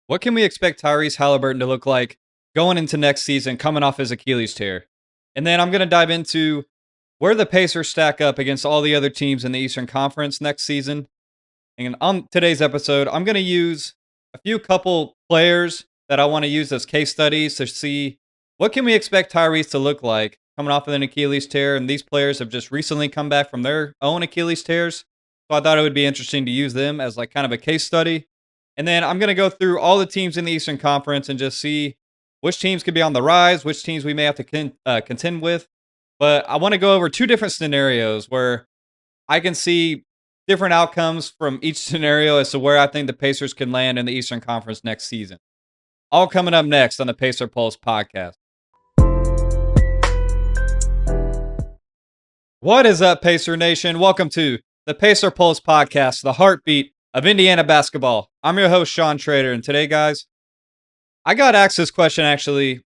What can we expect Tyrese Haliburton to look like going into next season, coming off his Achilles tear? And then I'm going to dive into where the Pacers stack up against all the other teams in the Eastern Conference next season. And on today's episode, I'm going to use a few couple players that I want to use as case studies to see what can we expect Tyrese to look like coming off of an Achilles tear. And these players have just recently come back from their own Achilles tears. So I thought it would be interesting to use them as like kind of a case study. And then I'm going to go through all the teams in the Eastern Conference and just see which teams could be on the rise, which teams we may have to contend with. But I want to go over two different scenarios where I can see different outcomes from each scenario as to where I think the Pacers can land in the Eastern Conference next season. All coming up next on the Pacer Pulse podcast. What is up, Pacer Nation? Welcome to the Pacer Pulse podcast, the heartbeat of Indiana basketball. I'm your host, Sean Trader, and today, guys, I got asked this question actually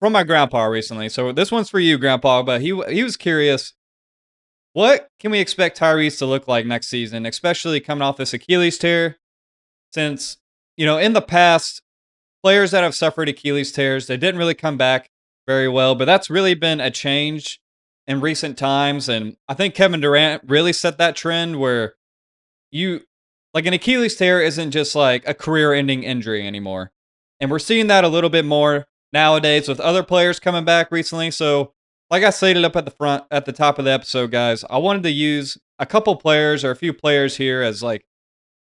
from my grandpa recently. So this one's for you, Grandpa, but he was curious, what can we expect Tyrese to look like next season, especially coming off this Achilles tear? Since, in the past, players that have suffered Achilles tears, they didn't really come back very well, but that's really been a change in recent times. And I think Kevin Durant really set that trend where an Achilles tear isn't just like a career-ending injury anymore. And we're seeing that a little bit more nowadays with other players coming back recently. So, like I stated up at the top of the episode, guys, I wanted to use a couple players or a few players here as like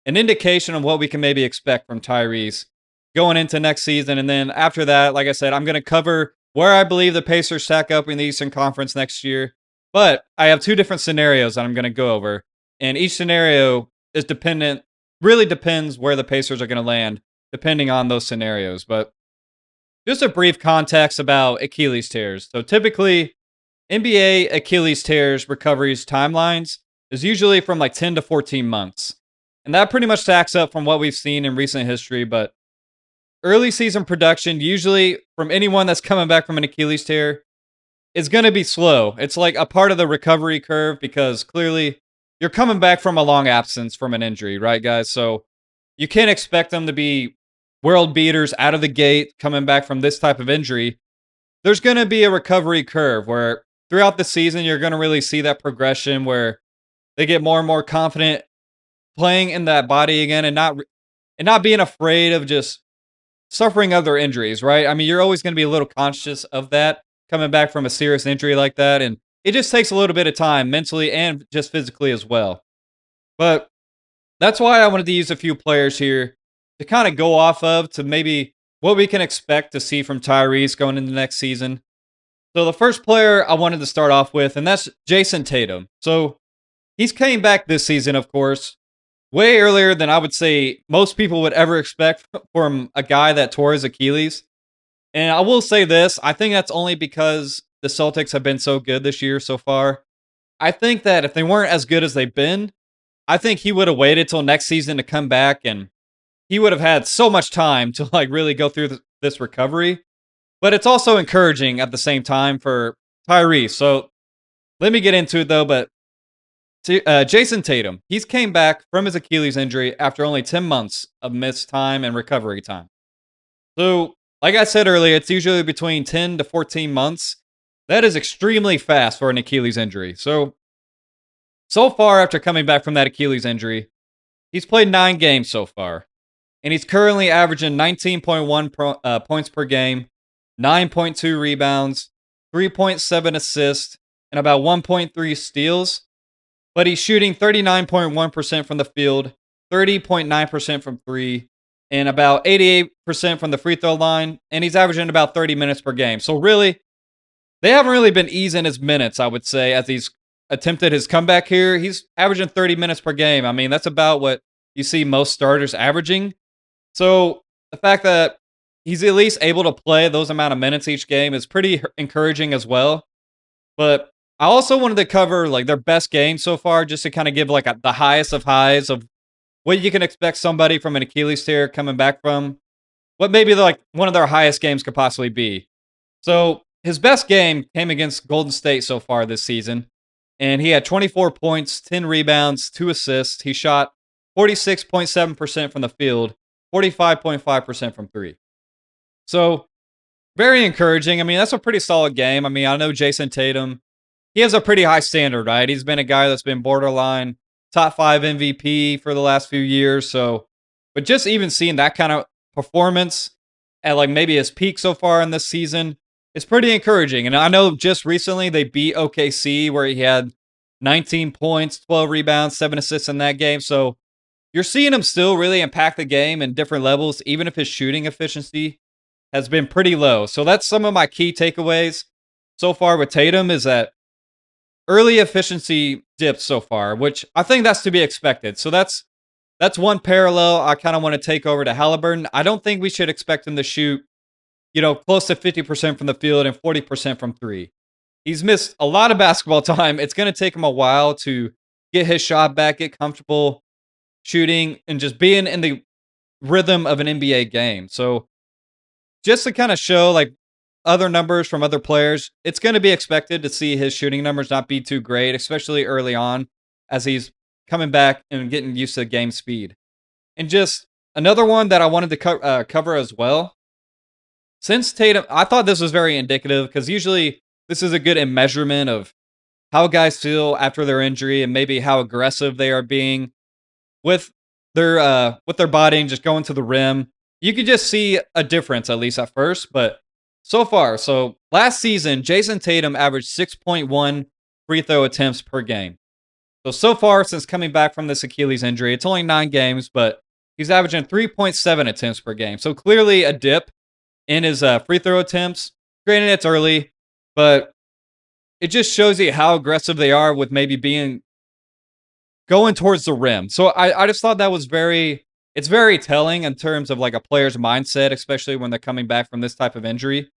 an indication of what we can maybe expect from Tyrese going into next season. And then after that, like I said, I'm going to cover where I believe the Pacers stack up in the Eastern Conference next year. But I have two different scenarios that I'm going to go over. And each scenario is really depends where the Pacers are going to land, depending on those scenarios. But just a brief context about Achilles tears. So typically, NBA Achilles tears recoveries timelines is usually from like 10 to 14 months. And that pretty much stacks up from what we've seen in recent history. But early season production, usually from anyone that's coming back from an Achilles tear, is going to be slow. It's like a part of the recovery curve because clearly you're coming back from a long absence from an injury, right, guys? So you can't expect them to be world beaters out of the gate coming back from this type of injury. There's going to be a recovery curve where throughout the season, you're going to really see that progression where they get more and more confident playing in that body again and not being afraid of just suffering other injuries, right? I mean, you're always going to be a little conscious of that coming back from a serious injury like that. And it just takes a little bit of time mentally and just physically as well. But that's why I wanted to use a few players here to kind of go off of to maybe what we can expect to see from Tyrese going into next season. So the first player I wanted to start off with, and that's Jayson Tatum. So he's came back this season, of course, way earlier than I would say most people would ever expect from a guy that tore his Achilles. And I will say this, I think that's only because the Celtics have been so good this year so far. I think that if they weren't as good as they've been, I think he would have waited till next season to come back and he would have had so much time to like really go through this recovery. But it's also encouraging at the same time for Tyrese. So let me get into it though. But Jayson Tatum, he's came back from his Achilles injury after only 10 months of missed time and recovery time. So like I said earlier, it's usually between 10 to 14 months. That is extremely fast for an Achilles injury. So far after coming back from that Achilles injury, he's played 9 games so far. And he's currently averaging 19.1 points per game, 9.2 rebounds, 3.7 assists, and about 1.3 steals. But he's shooting 39.1% from the field, 30.9% from three, and about 88% from the free throw line. And he's averaging about 30 minutes per game. So really, they haven't really been easing his minutes, I would say, as he's attempted his comeback here. He's averaging 30 minutes per game. I mean, that's about what you see most starters averaging. So the fact that he's at least able to play those amount of minutes each game is pretty encouraging as well. But I also wanted to cover like their best game so far, just to kind of give like the highest of highs of what you can expect somebody from an Achilles tear coming back from. What maybe like one of their highest games could possibly be. So his best game came against Golden State so far this season, and he had 24 points, 10 rebounds, 2 assists. He shot 46.7% from the field, 45.5% from three. So very encouraging. I mean, that's a pretty solid game. I mean, I know Jayson Tatum, he has a pretty high standard, right? He's been a guy that's been borderline top 5 MVP for the last few years. So, but just even seeing that kind of performance at like maybe his peak so far in this season, it's pretty encouraging. And I know just recently they beat OKC where he had 19 points, 12 rebounds, 7 assists in that game. So you're seeing him still really impact the game in different levels, even if his shooting efficiency has been pretty low. So that's some of my key takeaways so far with Tatum is that early efficiency dips so far, which I think that's to be expected. So that's one parallel I kind of want to take over to Haliburton. I don't think we should expect him to shoot, close to 50% from the field and 40% from three. He's missed a lot of basketball time. It's going to take him a while to get his shot back, get comfortable shooting, and just being in the rhythm of an NBA game. So just to kind of show like other numbers from other players, it's going to be expected to see his shooting numbers not be too great, especially early on as he's coming back and getting used to game speed. And just another one that I wanted to cover as well. Since Tatum, I thought this was very indicative because usually this is a good measurement of how guys feel after their injury and maybe how aggressive they are being with their body and just going to the rim. You could just see a difference at least at first, but so last season, Jayson Tatum averaged 6.1 free throw attempts per game. So far, since coming back from this Achilles injury, it's only 9 games, but he's averaging 3.7 attempts per game. So clearly a dip in his free throw attempts. Granted, it's early, but it just shows you how aggressive they are with maybe going towards the rim. So I just thought that was it's very telling in terms of like a player's mindset, especially when they're coming back from this type of injury.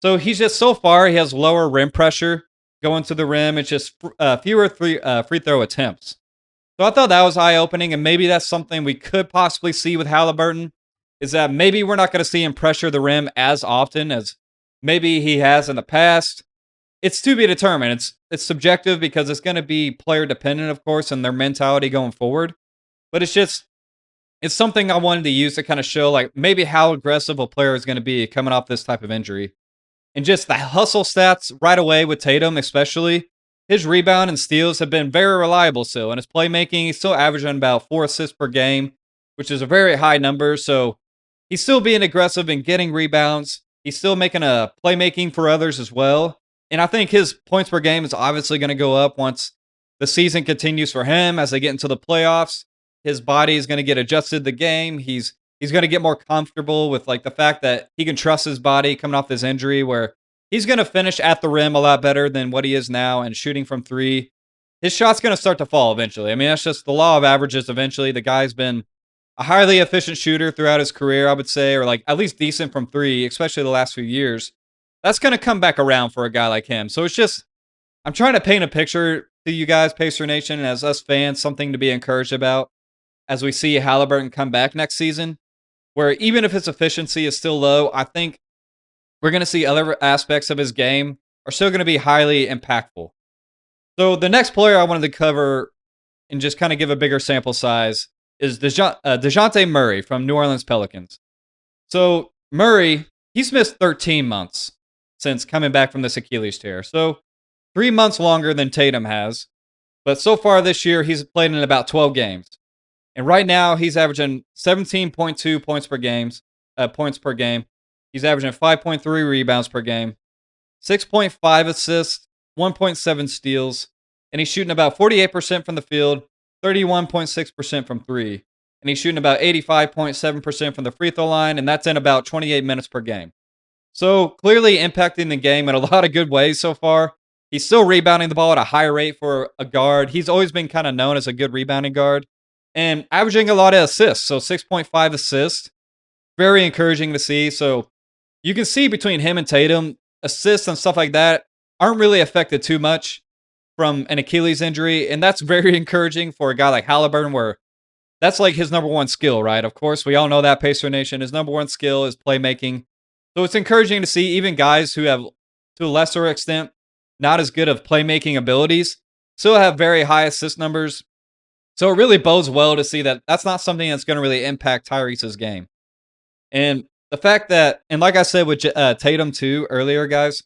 So he's just so far, he has lower rim pressure going to the rim. It's just fewer free throw attempts. So I thought that was eye-opening, and maybe that's something we could possibly see with Haliburton, is that maybe we're not going to see him pressure the rim as often as maybe he has in the past. It's to be determined. It's subjective because it's going to be player dependent, of course, and their mentality going forward. But it's something I wanted to use to kind of show like maybe how aggressive a player is going to be coming off this type of injury. And just the hustle stats right away with Tatum, especially. His rebound and steals have been very reliable still. And his playmaking, he's still averaging about 4 assists per game, which is a very high number. So he's still being aggressive and getting rebounds. He's still making a playmaking for others as well. And I think his points per game is obviously going to go up once the season continues for him as they get into the playoffs. His body is going to get adjusted to the game. He's going to get more comfortable with like the fact that he can trust his body coming off this injury where he's going to finish at the rim a lot better than what he is now and shooting from three. His shot's going to start to fall eventually. I mean, that's just the law of averages eventually. The guy's been a highly efficient shooter throughout his career, I would say, or like at least decent from three, especially the last few years. That's going to come back around for a guy like him. So it's just, I'm trying to paint a picture to you guys, Pacer Nation, and as us fans, something to be encouraged about as we see Haliburton come back next season, where even if his efficiency is still low, I think we're going to see other aspects of his game are still going to be highly impactful. So the next player I wanted to cover and just kind of give a bigger sample size is Dejounte Murray from New Orleans Pelicans. So Murray, he's missed 13 months since coming back from this Achilles tear. So 3 months longer than Tatum has. But so far this year, he's played in about 12 games. And right now, he's averaging 17.2 points per game. He's averaging 5.3 rebounds per game, 6.5 assists, 1.7 steals, and he's shooting about 48% from the field, 31.6% from three. And he's shooting about 85.7% from the free throw line, and that's in about 28 minutes per game. So clearly impacting the game in a lot of good ways so far. He's still rebounding the ball at a high rate for a guard. He's always been kind of known as a good rebounding guard. And averaging a lot of assists, so 6.5 assists. Very encouraging to see. So you can see between him and Tatum, assists and stuff like that aren't really affected too much from an Achilles injury. And that's very encouraging for a guy like Haliburton, where that's like his number one skill, right? Of course, we all know that, Pacer Nation. His number one skill is playmaking. So it's encouraging to see even guys who have, to a lesser extent, not as good of playmaking abilities, still have very high assist numbers. So it really bodes well to see that that's not something that's going to really impact Tyrese's game. And the fact that, and like I said with Tatum too earlier, guys,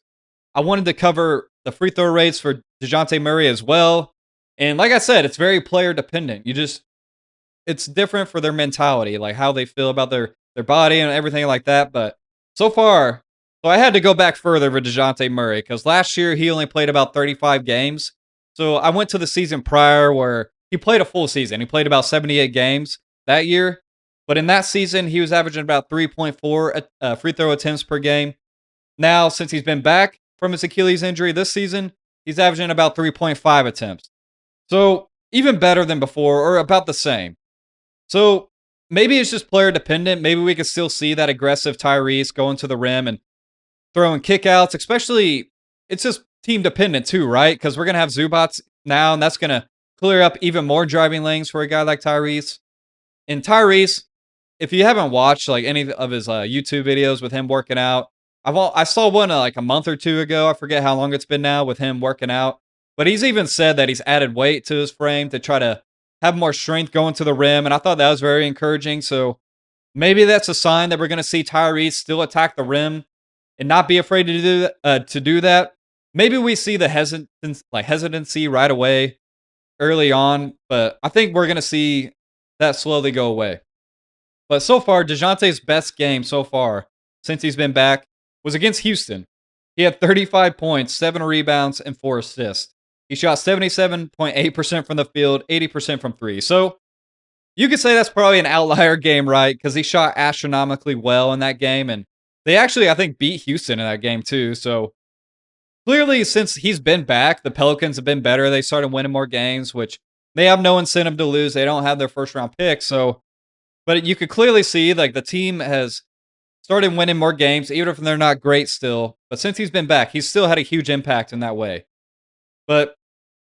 I wanted to cover the free throw rates for Dejounte Murray as well. And like I said, it's very player dependent. It's different for their mentality, like how they feel about their body and everything like that. But so far, so I had to go back further for Dejounte Murray because last year he only played about 35 games. So I went to the season prior where he played a full season. He played about 78 games that year. But in that season, he was averaging about 3.4 free throw attempts per game. Now, since he's been back from his Achilles injury this season, he's averaging about 3.5 attempts. So even better than before, or about the same. So maybe it's just player dependent. Maybe we could still see that aggressive Tyrese going to the rim and throwing kickouts, especially it's just team dependent too, right? Because we're going to have Zubats now, and that's going to clear up even more driving lanes for a guy like Tyrese. And Tyrese, if you haven't watched like any of his YouTube videos with him working out, I saw one like a month or two ago. I forget how long it's been now with him working out. But he's even said that he's added weight to his frame to try to have more strength going to the rim. And I thought that was very encouraging. So maybe that's a sign that we're going to see Tyrese still attack the rim and not be afraid to do that. Maybe we see the hesitancy right away early on, but I think we're going to see that slowly go away. But so far, DeJounte's best game so far since he's been back was against Houston. He had 35 points, 7 rebounds, and 4 assists. He shot 77.8% from the field, 80% from 3. So you could say that's probably an outlier game, right? Because he shot astronomically well in that game. And they actually, I think, beat Houston in that game too. So clearly, since he's been back, the Pelicans have been better. They started winning more games, which they have no incentive to lose. They don't have their first round pick. So, but you could clearly see like the team has started winning more games, even if they're not great still. But since he's been back, he's still had a huge impact in that way. But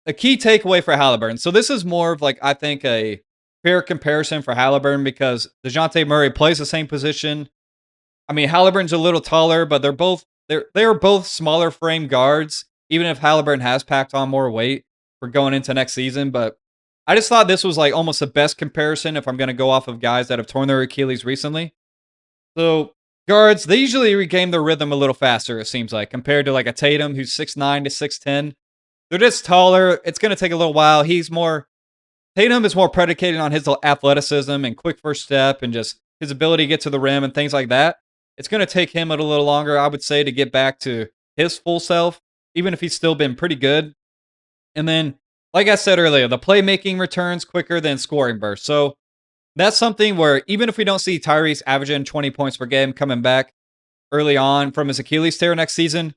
a key takeaway for Haliburton. So this is more of like, I think, a fair comparison for Haliburton because Dejounte Murray plays the same position. I mean, Haliburton's a little taller, but they are both smaller frame guards, even if Haliburton has packed on more weight for going into next season. But I just thought this was like almost the best comparison if I'm going to go off of guys that have torn their Achilles recently. So guards, they usually regain their rhythm a little faster, it seems like, compared to like a Tatum who's 6'9 to 6'10. They're just taller. It's going to take a little while. Tatum is more predicated on his athleticism and quick first step and just his ability to get to the rim and things like that. It's going to take him a little longer, I would say, to get back to his full self, even if he's still been pretty good. And then, like I said earlier, the playmaking returns quicker than scoring bursts. So that's something where even if we don't see Tyrese averaging 20 points per game coming back early on from his Achilles tear next season,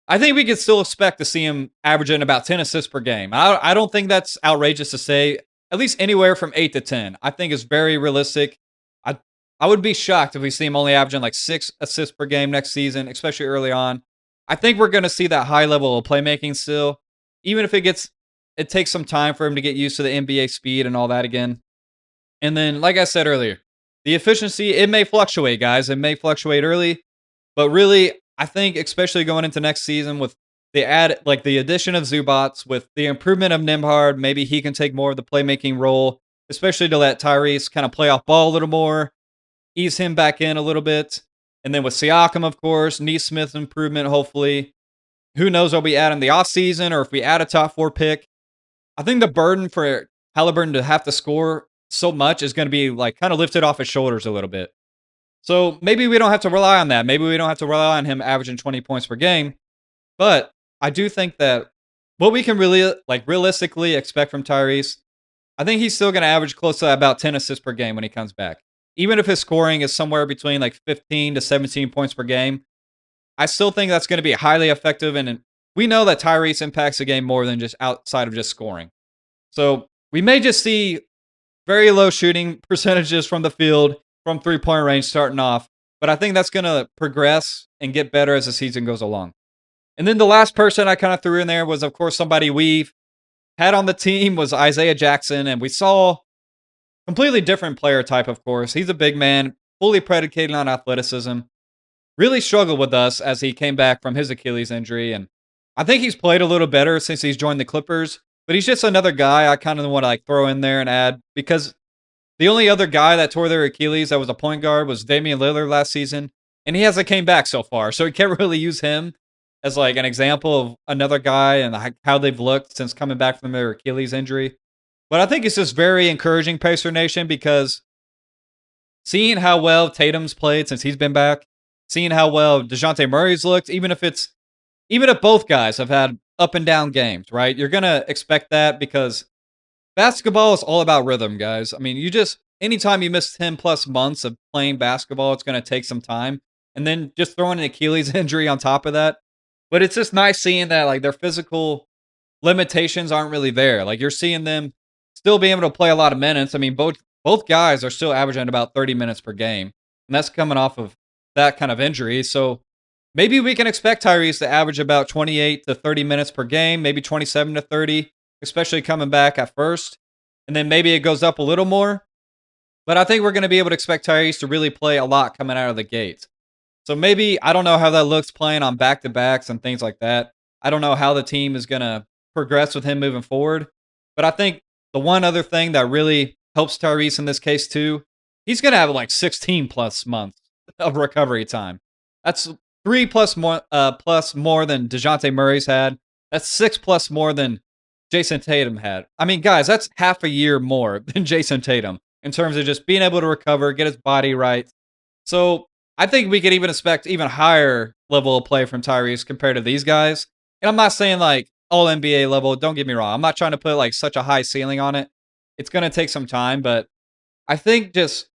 I think we could still expect to see him averaging about 10 assists per game. I don't think that's outrageous to say. At least anywhere from 8 to 10. I think is very realistic. I would be shocked if we see him only averaging like 6 assists per game next season, especially early on. I think we're going to see that high level of playmaking still, even if it takes some time for him to get used to the NBA speed and all that again. And then, like I said earlier, the efficiency, it may fluctuate, guys. It may fluctuate early, but really, I think especially going into next season with the addition of Zubats, with the improvement of Nembhard, maybe he can take more of the playmaking role, especially to let Tyrese kind of play off ball a little more, ease him back in a little bit. And then with Siakam, of course, Neesmith's improvement, hopefully. Who knows what we add in the offseason or if we add a top 4 pick. I think the burden for Haliburton to have to score so much is going to be like kind of lifted off his shoulders a little bit. So maybe we don't have to rely on that. Maybe we don't have to rely on him averaging 20 points per game. But I do think that what we can really realistically expect from Tyrese, I think he's still going to average close to about 10 assists per game when he comes back. Even if his scoring is somewhere between like 15 to 17 points per game, I still think that's going to be highly effective. And we know that Tyrese impacts the game more than just outside of just scoring. So we may just see very low shooting percentages from the field, from 3-point range starting off. But I think that's going to progress and get better as the season goes along. And then the last person I kind of threw in there was, of course, somebody we've had on the team was Isaiah Jackson. And we saw completely different player type, of course. He's a big man, fully predicated on athleticism. Really struggled with us as he came back from his Achilles injury. And I think he's played a little better since he's joined the Clippers. But he's just another guy I kind of want to throw in there and add because The only other guy that tore their Achilles that was a point guard was Damian Lillard last season, and he hasn't came back so far. So you can't really use him as like an example of another guy and how they've looked since coming back from their Achilles injury. But I think it's just very encouraging, Pacer Nation, because seeing how well Tatum's played since he's been back, seeing how well Dejounte Murray's looked, even if both guys have had up and down games, right? You're gonna expect that because basketball is all about rhythm, guys. I mean, anytime you miss 10 plus months of playing basketball, it's gonna take some time. And then just throwing an Achilles injury on top of that. But it's just nice seeing that like their physical limitations aren't really there. Like you're seeing them still be able to play a lot of minutes. I mean, both guys are still averaging about 30 minutes per game, and that's coming off of that kind of injury. So maybe we can expect Tyrese to average about 28 to 30 minutes per game, maybe 27 to 30, especially coming back at first, and then maybe it goes up a little more. But I think we're going to be able to expect Tyrese to really play a lot coming out of the gate. So maybe I don't know how that looks playing on back-to-backs and things like that. I don't know how the team is going to progress with him moving forward. But I think the one other thing that really helps Tyrese in this case too, he's going to have like 16 plus months of recovery time. That's 3 plus more than Dejounte Murray's had. That's 6 plus more than Jayson Tatum had. I mean, guys, that's half a year more than Jayson Tatum in terms of just being able to recover, get his body right. So I think we could even expect even higher level of play from Tyrese compared to these guys. And I'm not saying like all NBA level. Don't get me wrong. I'm not trying to put like such a high ceiling on it. It's going to take some time, but I think just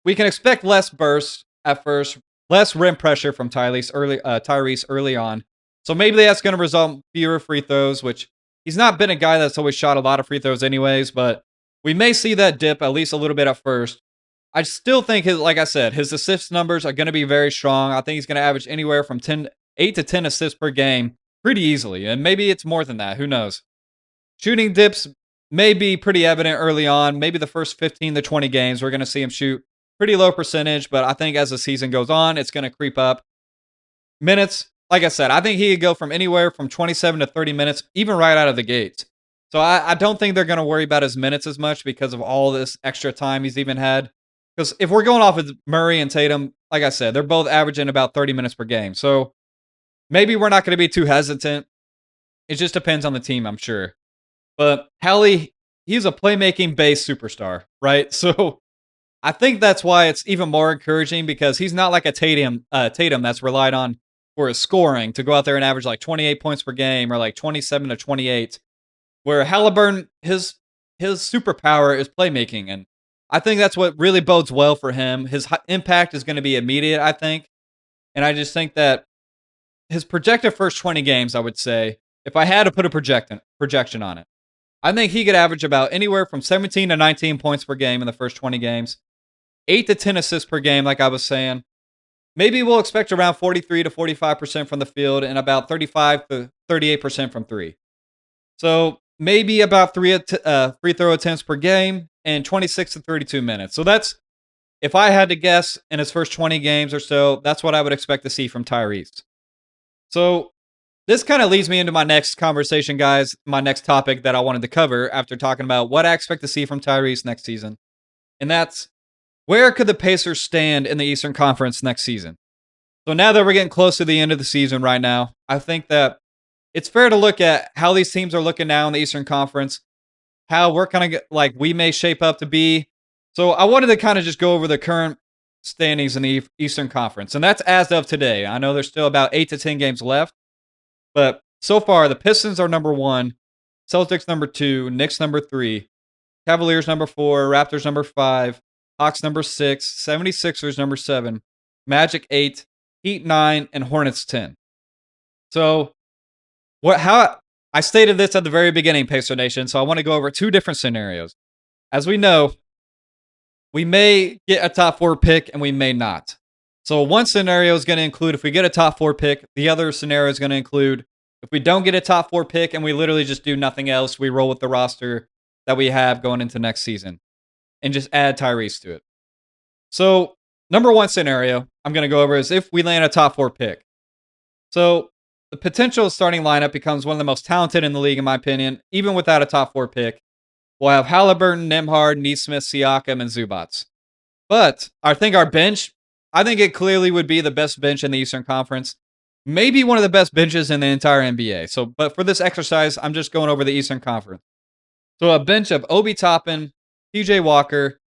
we can expect less bursts at first, less rim pressure from Tyrese early on. So maybe that's going to result in fewer free throws, which he's not been a guy that's always shot a lot of free throws anyways, but we may see that dip at least a little bit at first. I still think like I said, his assist numbers are going to be very strong. I think he's going to average anywhere from 8 to 10 assists per game pretty easily, and maybe it's more than that. Who knows? Shooting dips may be pretty evident early on. Maybe the first 15 to 20 games, we're going to see him shoot pretty low percentage, but I think as the season goes on, it's going to creep up. Minutes, like I said, I think he could go from anywhere from 27 to 30 minutes, even right out of the gates. So I don't think they're going to worry about his minutes as much because of all this extra time he's even had. Because if we're going off of Murray and Tatum, like I said, they're both averaging about 30 minutes per game. So maybe we're not going to be too hesitant. It just depends on the team, I'm sure. But Hallie, he's a playmaking-based superstar, right? So I think that's why it's even more encouraging because he's not like a Tatum that's relied on for his scoring to go out there and average like 28 points per game or like 27 to 28. Where Haliburton, his superpower is playmaking, and I think that's what really bodes well for him. His impact is going to be immediate, I think, and I just think that his projected first 20 games, I would say, if I had to put a projection on it, I think he could average about anywhere from 17 to 19 points per game in the first 20 games, 8 to 10 assists per game, like I was saying. Maybe we'll expect around 43 to 45% from the field and about 35 to 38% from three. So maybe about free throw attempts per game and 26 to 32 minutes. So that's, if I had to guess in his first 20 games or so, that's what I would expect to see from Tyrese. So this kind of leads me into my next conversation, guys, my next topic that I wanted to cover after talking about what I expect to see from Tyrese next season. And that's, where could the Pacers stand in the Eastern Conference next season? So now that we're getting close to the end of the season right now, I think that it's fair to look at how these teams are looking now in the Eastern Conference, how we're kind of like we may shape up to be. So I wanted to kind of just go over the current standings in the Eastern Conference, and that's as of today. I know there's still about 8 to 10 games left, but so far the Pistons are number 1, Celtics number 2, Knicks number 3, Cavaliers number 4, Raptors number 5, Hawks number 6, 76ers number 7, Magic 8, Heat 9, and Hornets 10. So how I stated this at the very beginning, Pacer Nation, so I want to go over 2 different scenarios. As we know, we may get a top 4 pick and we may not. So one scenario is going to include if we get a top 4 pick. The other scenario is going to include if we don't get a top 4 pick and we literally just do nothing else, we roll with the roster that we have going into next season and just add Tyrese to it. So number 1 scenario I'm going to go over is if we land a top 4 pick. So the potential starting lineup becomes one of the most talented in the league, in my opinion, even without a top 4 pick. We'll have Haliburton, Nembhard, Neesmith, Siakam, and Zubats. But I think our bench, I think it clearly would be the best bench in the Eastern Conference. Maybe one of the best benches in the entire NBA. So, but for this exercise, I'm just going over the Eastern Conference. So a bench of Obi Toppin, TJ Walker,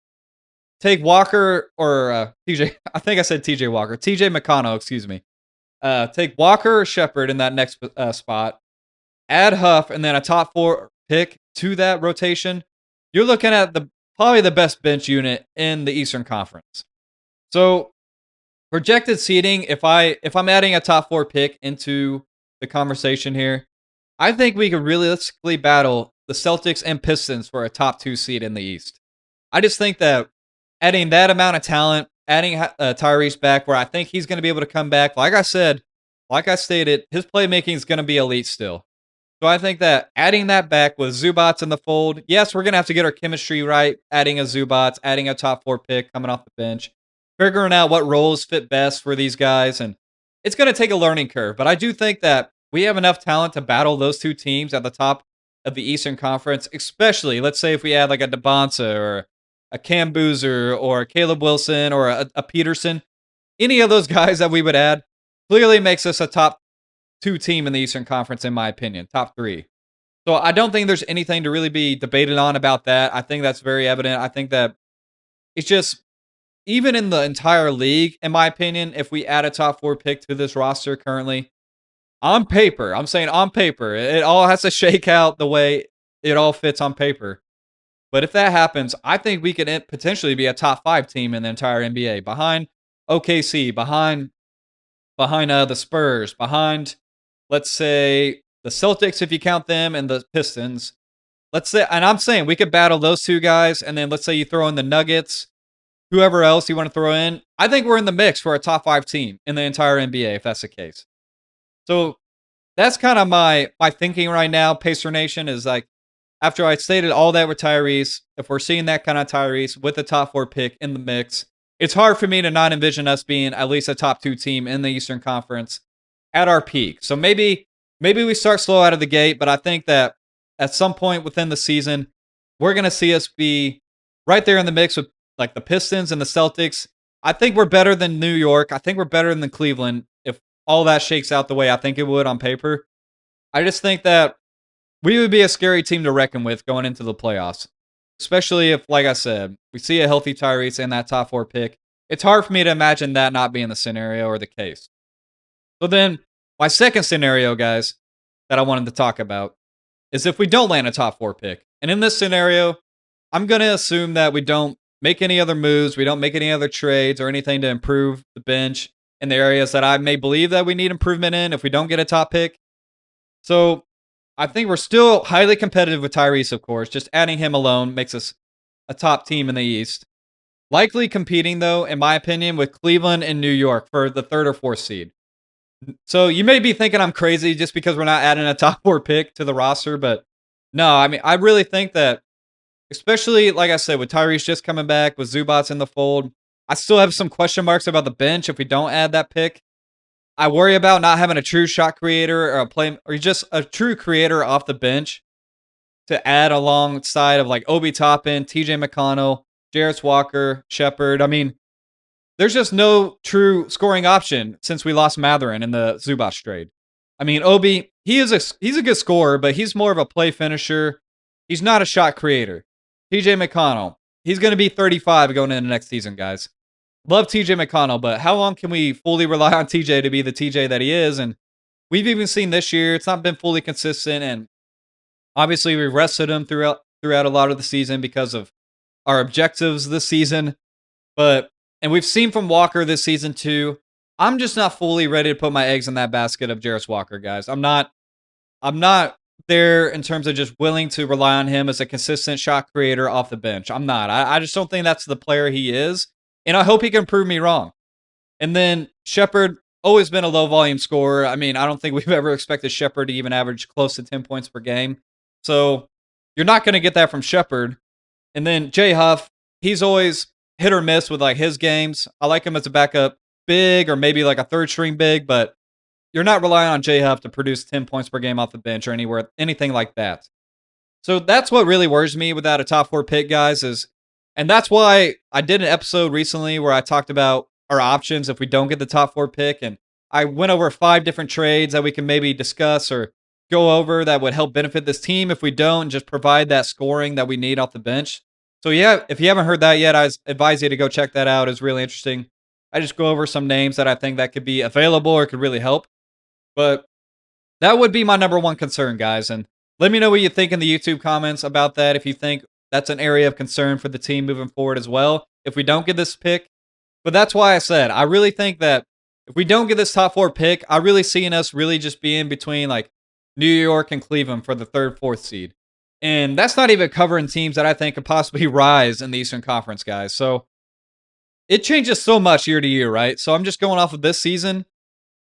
take Walker or TJ, I think I said TJ Walker, TJ McConnell, excuse me. Take Walker or Shepard in that next spot. Add Huff and then a top 4 pick to that rotation. You're looking at probably the best bench unit in the Eastern Conference. So projected seeding, if I'm adding a top 4 pick into the conversation here, I think we could realistically battle the Celtics and Pistons for a top 2 seed in the East. I just think that adding that amount of talent, adding Tyrese back, where I think he's going to be able to come back, like I stated, his playmaking is going to be elite still. So I think that adding that back with Zubats in the fold, yes, we're going to have to get our chemistry right, adding a Zubats, adding a top 4 pick coming off the bench, figuring out what roles fit best for these guys, and it's going to take a learning curve. But I do think that we have enough talent to battle those two teams at the top of the Eastern Conference, especially, let's say if we add like a DeBonsa or a Cam Boozer or a Caleb Wilson or a Peterson, any of those guys that we would add clearly makes us a top 2 team in the Eastern Conference, in my opinion, top 3. So I don't think there's anything to really be debated on about that. I think that's very evident. I think that it's just, even in the entire league, in my opinion, if we add a top 4 pick to this roster currently, on paper, I'm saying on paper, it all has to shake out the way it all fits on paper. But if that happens, I think we could potentially be a top 5 team in the entire NBA, behind OKC, behind the Spurs, behind, let's say, the Celtics if you count them, and the Pistons. Let's say, and I'm saying we could battle those 2 guys, and then let's say you throw in the Nuggets, whoever else you want to throw in. I think we're in the mix for a top 5 team in the entire NBA if that's the case. So that's kind of my thinking right now, Pacer Nation, is like, after I stated all that with Tyrese, if we're seeing that kind of Tyrese with the top 4 pick in the mix, it's hard for me to not envision us being at least a top 2 team in the Eastern Conference at our peak. So maybe we start slow out of the gate, but I think that at some point within the season, we're going to see us be right there in the mix with like the Pistons and the Celtics. I think we're better than New York. I think we're better than Cleveland if all that shakes out the way I think it would on paper. I just think that we would be a scary team to reckon with going into the playoffs, especially if, like I said, we see a healthy Tyrese in that top 4 pick. It's hard for me to imagine that not being the scenario or the case. So then, my second scenario, guys, that I wanted to talk about is if we don't land a top 4 pick. And in this scenario, I'm going to assume that we don't make any other moves, we don't make any other trades or anything to improve the bench in the areas that I may believe that we need improvement in if we don't get a top pick. So I think we're still highly competitive with Tyrese, of course. Just adding him alone makes us a top team in the East. Likely competing, though, in my opinion, with Cleveland and New York for the 3rd or 4th seed. So you may be thinking I'm crazy just because we're not adding a top 4 pick to the roster, but no, I mean, I really think that, especially, like I said, with Tyrese just coming back, with Zubats in the fold, I still have some question marks about the bench if we don't add that pick. I worry about not having a true shot creator or just a true creator off the bench to add alongside of like Obi Toppin, TJ McConnell, Jarris Walker, Shepard. I mean, there's just no true scoring option since we lost Matherin in the Zubats trade. I mean, Obi, he's a good scorer, but he's more of a play finisher. He's not a shot creator. TJ McConnell, he's going to be 35 going into next season, guys. Love TJ McConnell, but how long can we fully rely on TJ to be the TJ that he is? And we've even seen this year, it's not been fully consistent. And obviously, we rested him throughout a lot of the season because of our objectives this season. And we've seen from Walker this season too. I'm just not fully ready to put my eggs in that basket of Jarris Walker, guys. I'm not there in terms of just willing to rely on him as a consistent shot creator off the bench. I'm not. I just don't think that's the player he is. And I hope he can prove me wrong. And then Shepard, always been a low volume scorer. I mean, I don't think we've ever expected Shepard to even average close to 10 points per game. So you're not going to get that from Shepard. And then Jay Huff, he's always hit or miss with like his games. I like him as a backup big or maybe like a 3rd string big, but you're not relying on Jay Huff to produce 10 points per game off the bench or anything like that. So that's what really worries me without a top four pick, guys, and that's why I did an episode recently where I talked about our options if we don't get the top four pick. And I went over 5 different trades that we can maybe discuss or go over that would help benefit this team if we don't just provide that scoring that we need off the bench. So, yeah, if you haven't heard that yet, I advise you to go check that out. It's really interesting. I just go over some names that I think that could be available or could really help. But that would be my number one concern, guys. And let me know what you think in the YouTube comments about that. If you think that's an area of concern for the team moving forward as well, if we don't get this pick. But that's why I said I really think that if we don't get this top four pick, I really see us really just being between like New York and Cleveland for the third, fourth seed. And that's not even covering teams that I think could possibly rise in the Eastern Conference, guys. So it changes so much year to year, right? So I'm just going off of this season.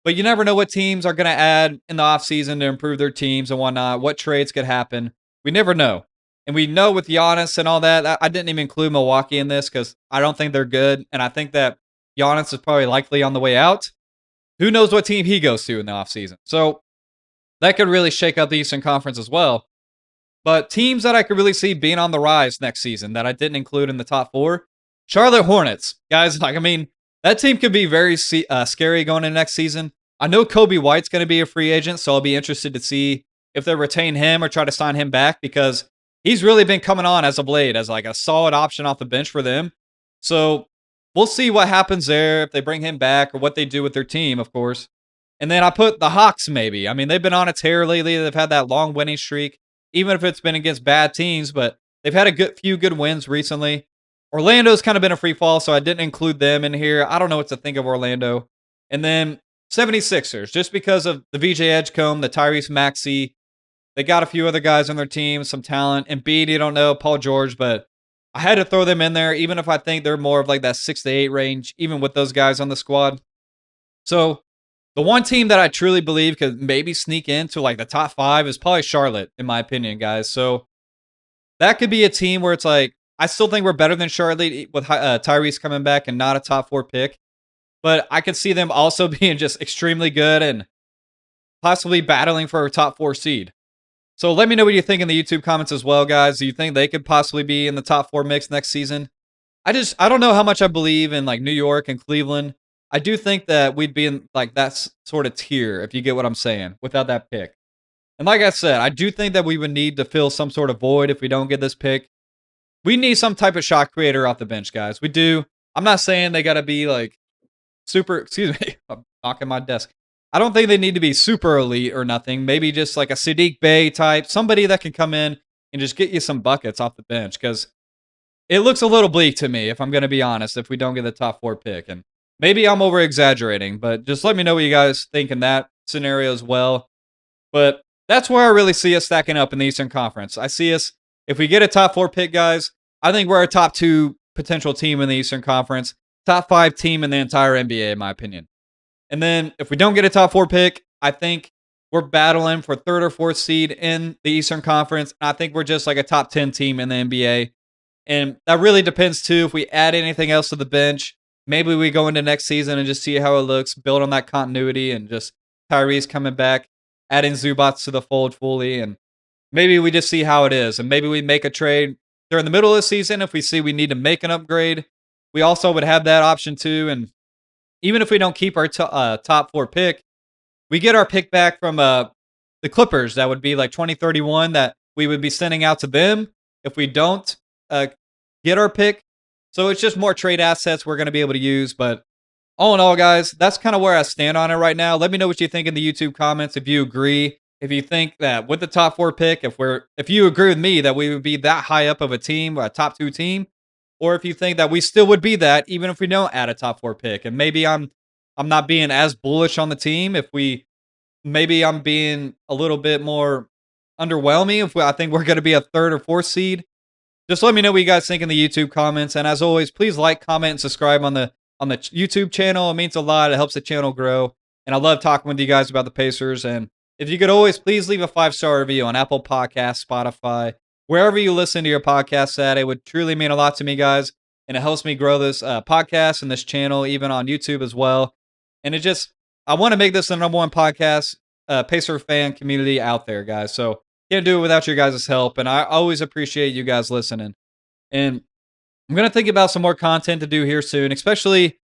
But you never know what teams are going to add in the offseason to improve their teams and whatnot, what trades could happen. We never know. And we know with Giannis and all that, I didn't even include Milwaukee in this because I don't think they're good. And I think that Giannis is probably likely on the way out. Who knows what team he goes to in the offseason? So that could really shake up the Eastern Conference as well. But teams that I could really see being on the rise next season that I didn't include in the top four, Charlotte Hornets. Guys, like, I mean, that team could be very scary going into next season. I know Kobe White's going to be a free agent, so I'll be interested to see if they retain him or try to sign him back because he's really been coming on as of late as like a solid option off the bench for them. So we'll see what happens there if they bring him back or what they do with their team, of course. And then I put the Hawks maybe. I mean, they've been on a tear lately. They've had that long winning streak, even if it's been against bad teams, but they've had a few good wins recently. Orlando's kind of been a free fall, so I didn't include them in here. I don't know what to think of Orlando. And then 76ers, just because of the VJ Edgecombe, the Tyrese Maxey. They got a few other guys on their team, some talent. Embiid, you don't know, Paul George, but I had to throw them in there, even if I think they're more of like that 6 to 8 range, even with those guys on the squad. So the one team that I truly believe could maybe sneak into like the top 5 is probably Charlotte, in my opinion, guys. So that could be a team where it's like, I still think we're better than Charlotte with Tyrese coming back and not a top 4 pick. But I could see them also being just extremely good and possibly battling for a top 4 seed. So let me know what you think in the YouTube comments as well, guys. Do you think they could possibly be in the top 4 mix next season? I don't know how much I believe in like New York and Cleveland. I do think that we'd be in like that sort of tier, if you get what I'm saying, without that pick. And like I said, I do think that we would need to fill some sort of void if we don't get this pick. We need some type of shot creator off the bench, guys. We do. I'm not saying they got to be like excuse me, I'm knocking my desk. I don't think they need to be super elite or nothing. Maybe just like a Sadiq Bey type, somebody that can come in and just get you some buckets off the bench because it looks a little bleak to me, if I'm going to be honest, if we don't get the top 4 pick. And maybe I'm over exaggerating, but just let me know what you guys think in that scenario as well. But that's where I really see us stacking up in the Eastern Conference. I see us, if we get a top 4 pick, guys, I think we're a top 2 potential team in the Eastern Conference, top 5 team in the entire NBA, in my opinion. And then if we don't get a top 4 pick, I think we're battling for 3rd or 4th seed in the Eastern Conference. I think we're just like a top 10 team in the NBA. And that really depends, too, if we add anything else to the bench. Maybe we go into next season and just see how it looks, build on that continuity, and just Tyrese coming back, adding Zubats to the fold fully, and maybe we just see how it is. And maybe we make a trade during the middle of the season if we see we need to make an upgrade. We also would have that option, too. And even if we don't keep our top 4 pick, we get our pick back from the Clippers. That would be like 2031 that we would be sending out to them if we don't get our pick. So it's just more trade assets we're going to be able to use. But all in all, guys, that's kind of where I stand on it right now. Let me know what you think in the YouTube comments. If you agree, if you think that with the top 4 pick, if you agree with me that we would be that high up of a team, a top 2 team, or if you think that we still would be that even if we don't add a top 4 pick. And maybe I'm not being as bullish on the team. Maybe I'm being a little bit more underwhelming. I think we're going to be a 3rd or 4th seed. Just let me know what you guys think in the YouTube comments. And as always, please like, comment, and subscribe on the YouTube channel. It means a lot. It helps the channel grow. And I love talking with you guys about the Pacers. And if you could always please leave a 5-star review on Apple Podcasts, Spotify, wherever you listen to your podcasts at. It would truly mean a lot to me, guys. And it helps me grow this podcast and this channel, even on YouTube as well. And I want to make this the #1 podcast, Pacer fan community out there, guys. So Can't do it without your guys' help, and I always appreciate you guys listening. And I'm gonna think about some more content to do here soon, especially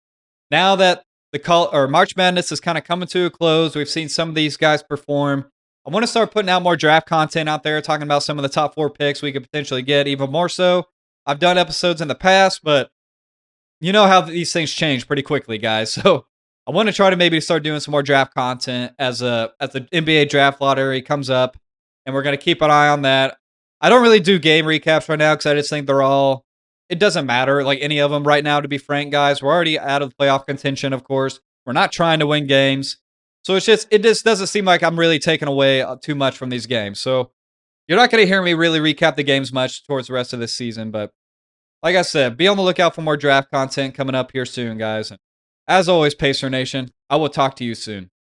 now that March Madness is kind of coming to a close. We've seen some of these guys perform. I want to start putting out more draft content out there, talking about some of the top 4 picks we could potentially get, even more so. I've done episodes in the past, but you know how these things change pretty quickly, guys. So I want to try to maybe start doing some more draft content as the NBA draft lottery comes up, and we're gonna keep an eye on that. I don't really do game recaps right now because I just think they're all. It doesn't matter, like any of them right now. To be frank, guys, we're already out of playoff contention. Of course, we're not trying to win games, so it just doesn't seem like I'm really taking away too much from these games. So you're not going to hear me really recap the games much towards the rest of this season, but like I said, be on the lookout for more draft content coming up here soon, guys. And as always, Pacer Nation, I will talk to you soon.